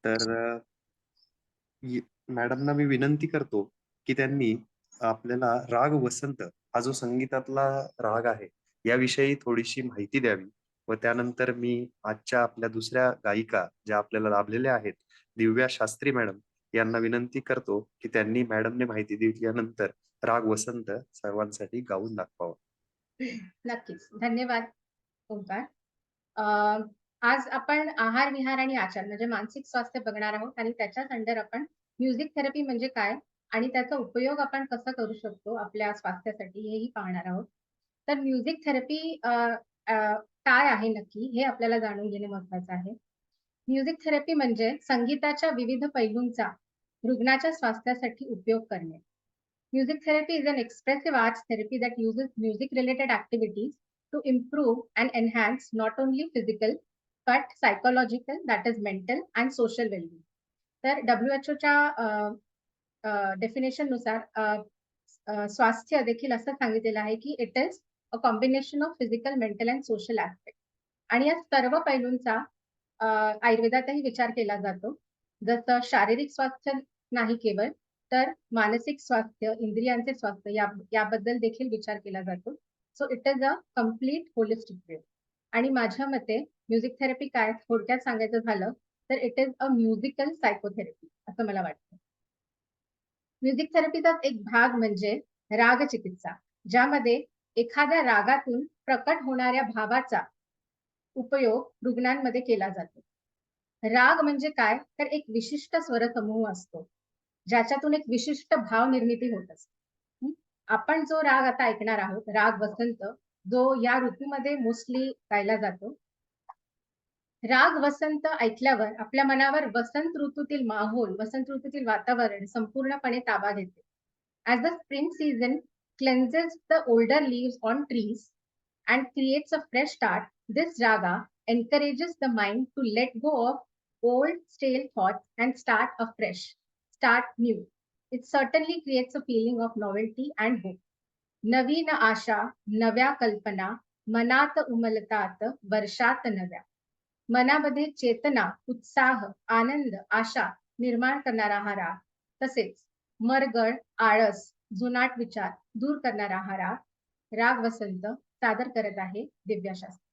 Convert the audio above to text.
तर मॅडमना मी विनंती करतो, की त्यांनी आपल्याला राग वसंत हा जो संगीतातला राग आहे, याविषयी थोडीशी माहिती द्यावी व त्यानंतर मी आजच्या आपल्या दुसऱ्या गायिका ज्या आपल्याला लाभलेल्या आहेत, दिव्या शास्त्री मॅडम यांना विनंती करतो, की त्यांनी मॅडमने माहिती दिल्यानंतर राग वसंत सर्वांसाठी गाऊन दाखवावा. नक्कीच. धन्यवाद ओंकार. अ, आज आपण आहार, विहार आणि आचार म्हणजे मानसिक स्वास्थ्य बघणार आहोत आणि त्याच्याच अंडर आपण म्युझिक थेरपी म्हणजे काय आणि त्याचा उपयोग आपण कसा करू शकतो आपल्या स्वास्थ्यासाठी हेही पाहणार आहोत. तर म्युझिक थेरपी काय आहे नक्की हे आपल्याला जाणून घेणे महत्त्वाचं आहे. म्युझिक थेरपी म्हणजे संगीताच्या विविध पैलूंचा रुग्णाच्या स्वास्थ्यासाठी उपयोग करणे. Music therapy is an expressive arts therapy that uses music related activities to improve and enhance not only physical but psychological, that is mental and social well-being. तर WHO च्या डेफिनेशन नुसार स्वास्थ्य देखील असं सांगितलेलं आहे की it is a combination of physical, mental and social aspect. आणि या सर्व पैलूंचा आयुर्वेदातही विचार केला जातो. जसं शारीरिक स्वास्थ्य नाही केवळ, तर मानसिक स्वास्थ्य, इंद्रियांचे स्वास्थ्य याबद्दल देखील विचार केला जातो. So it is a complete holistic way. आणि माझ्या मते म्युझिक थेरपी काय थोडक्यात सांगायचं झालं, तर it is a musical psychotherapy असं मला वाटतं. म्युझिक थेरपीचाच एक भाग म्हणजे रागचिकित्सा, ज्यामध्ये एखाद्या रागातून प्रकट होणाऱ्या भावाचा उपयोग रुग्णांमध्ये केला जातो. राग म्हणजे काय? तर एक विशिष्ट स्वरसमूह असतो, ज्याच्यातून एक विशिष्ट भाव निर्मिती होत असते. हं. आपण जो राग आता ऐकणार आहोत, राग वसंत, जो या ऋतूमध्ये मोस्टली गायला जातो. राग वसंत ऐकल्यावर आपल्या मनावर वसंत ऋतूतील माहोल, वसंत ऋतूतील वातावरण संपूर्णपणे ताबा घेते. As the spring season cleanses the older leaves on trees and creates a fresh start, this raga encourages the mind to let go of old stale thoughts and start afresh, start new. It certainly creates a feeling of novelty and hope. नवीन आशा, नव्या कल्पना, मनात उमलतात वर्षात नव्या. मनामध्ये चेतना, उत्साह, आनंद, आशा निर्माण करणारा हा राग. तसेच मरगळ, आळस, जुनाट विचार दूर करणारा हा राग, राग वसंत सादर करत आहे दिव्या शास्त्री.